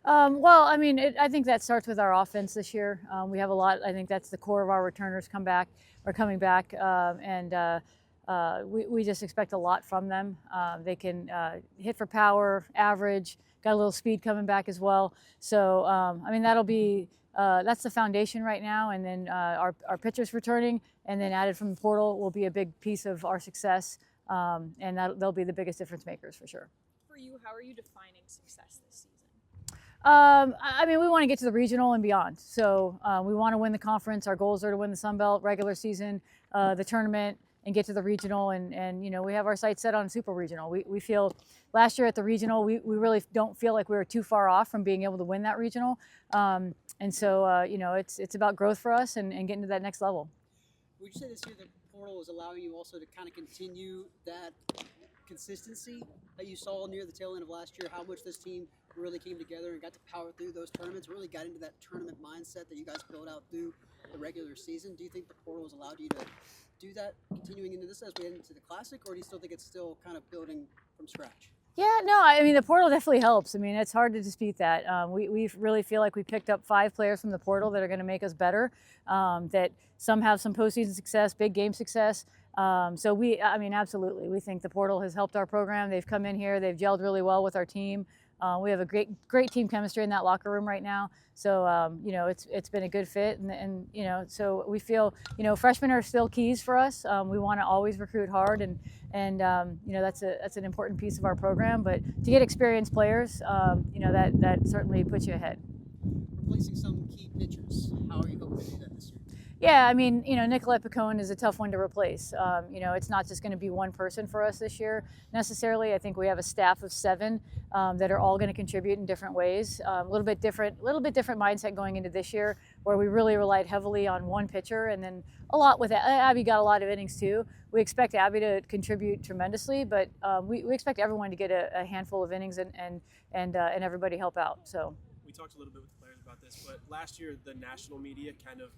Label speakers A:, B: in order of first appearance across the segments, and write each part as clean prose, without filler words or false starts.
A: Well, I mean, I think that starts with our offense this year. We have a lot. I think that's the core of our returners coming back, we just expect a lot from them. They can hit for power, average, got a little speed coming back as well. So, I mean, that's the foundation right now. And then our pitchers returning and then added from the portal will be a big piece of our success. And they'll be the biggest difference makers for sure.
B: For you, how are you defining success this season?
A: I mean, we want to get to the regional and beyond. So we want to win the conference. Our goals are to win the Sun Belt regular season, the tournament, and get to the regional. And you know, we have our sights set on super regional. We feel last year at the regional, we really don't feel like we were too far off from being able to win that regional. And so, you know, it's about growth for us and getting to that next level.
C: Would you say this year the portal is allowing you also to kind of continue that consistency that you saw near the tail end of last year? How much this team really came together and got to power through those tournaments, really got into that tournament mindset that you guys built out through the regular season. Do you think the portal has allowed you to do that continuing into this as we head into the Classic, or do you still think it's still kind of building from scratch?
A: Yeah, no, I mean, the portal definitely helps. I mean, it's hard to dispute that. We really feel like we picked up 5 players from the portal that are going to make us better, that some have some postseason success, big game success. So I mean, absolutely. We think the portal has helped our program. They've come in here, they've gelled really well with our team. We have a great team chemistry in that locker room right now. So, you know, it's been a good fit. And, you know, so we feel, you know, freshmen are still keys for us. We want to always recruit hard and you know, that's an important piece of our program. But to get experienced players, you know, that certainly puts you ahead.
C: Replacing some key pitchers, how are you hoping to do that this year?
A: Yeah, I mean, you know, Nicolette Picone is a tough one to replace. You know, it's not just going to be one person for us this year necessarily. I think we have a staff of 7 that are all going to contribute in different ways. A little bit different mindset going into this year, where we really relied heavily on one pitcher, and then a lot with Abby got a lot of innings too. We expect Abby to contribute tremendously, but we expect everyone to get a handful of innings and everybody help out. So
D: we talked a little bit with the players about this, but last year the national media kind of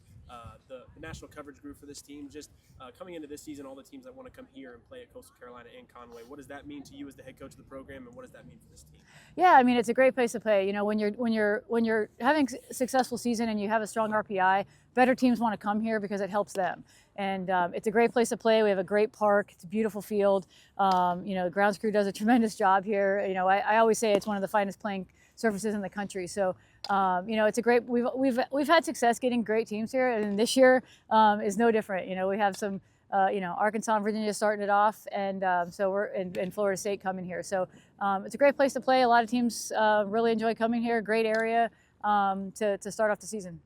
D: the national coverage grew for this team. Just coming into this season, all the teams that want to come here and play at Coastal Carolina and Conway, what does that mean to you as the head coach of the program, and what does that mean for this team?
A: Yeah, I mean, it's a great place to play. You know, when you're having a successful season and you have a strong RPI, better teams want to come here because it helps them. And it's a great place to play. We have a great park. It's a beautiful field. You know, the grounds crew does a tremendous job here. You know, I always say it's one of the finest playing surfaces in the country. So, you know, it's a great. We've had success getting great teams here, and this year is no different. You know, we have some. You know, Arkansas and Virginia starting it off, and so we're in Florida State coming here. So it's a great place to play. A lot of teams really enjoy coming here. Great area to start off the season.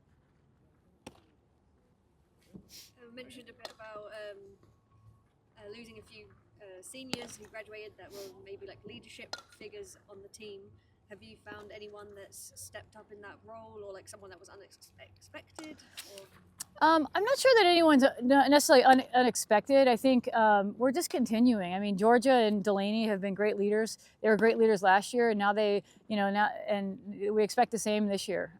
E: I mentioned a bit about losing a few seniors who graduated that were maybe like leadership figures on the team. Have you found anyone that's stepped up in that role, or like someone that was unexpected? Or?
A: I'm not sure that anyone's necessarily unexpected. I think we're just continuing. I mean, Georgia and Delaney have been great leaders. They were great leaders last year, and now and we expect the same this year.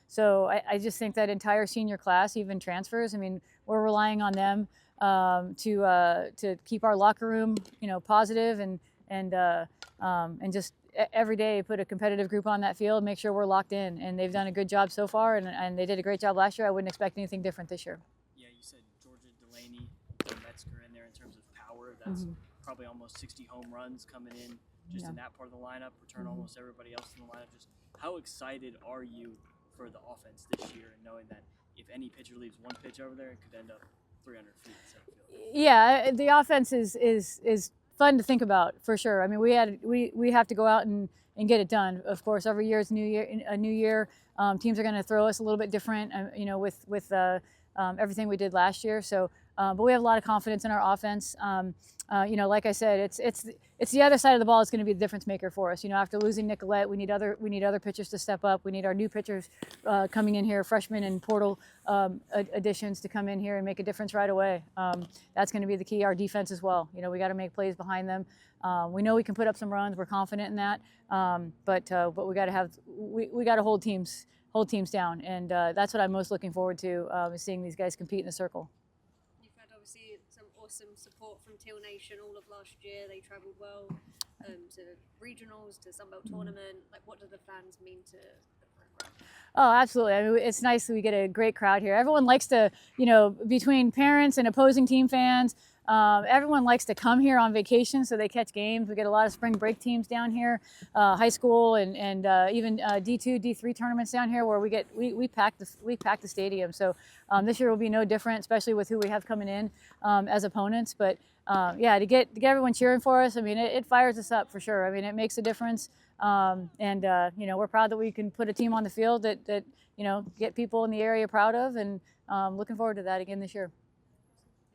A: So I just think that entire senior class, even transfers, I mean, we're relying on them to keep our locker room, you know, positive and just every day put a competitive group on that field, make sure we're locked in. And they've done a good job so far, and they did a great job last year. I wouldn't expect anything different this year.
F: Yeah, you said Georgia, Delaney, Metzger in there in terms of power. That's probably almost 60 home runs coming in just in that part of the lineup, return almost everybody else in the lineup. Just how excited are you for the offense this year, and knowing that if any pitcher leaves one pitch over there, it could end up 300 feet in center field?
A: Yeah, the offense is fun to think about for sure. I mean, we have to go out and get it done. Of course, every year is a new year. Teams are going to throw us a little bit different, you know, with everything we did last year. So, but we have a lot of confidence in our offense. You know, like I said, it's the other side of the ball that's going to be the difference maker for us. You know, after losing Nicolette, we need other pitchers to step up. We need our new pitchers coming in here, freshmen and portal additions to come in here and make a difference right away. That's going to be the key. Our defense as well. You know, we got to make plays behind them. We know we can put up some runs. We're confident in that. But we got to hold teams down, and that's what I'm most looking forward to is seeing these guys compete in the circle.
E: You've had obviously some awesome support from Teal Nation all of last year. They travelled well. to regionals, to Sunbelt tournament? Like, what do the fans mean to the program?
A: Oh, absolutely. I mean, it's nice that we get a great crowd here. Everyone likes to, between parents and opposing team fans, everyone likes to come here on vacation so they catch games. We get a lot of spring break teams down here, high school and even D2, D3 tournaments down here where we pack the stadium. So this year will be no different, especially with who we have coming in as opponents. But yeah, to get everyone cheering for us, I mean, it fires us up for sure. I mean, it makes a difference. We're proud that we can put a team on the field that get people in the area proud of, and looking forward to that again this year.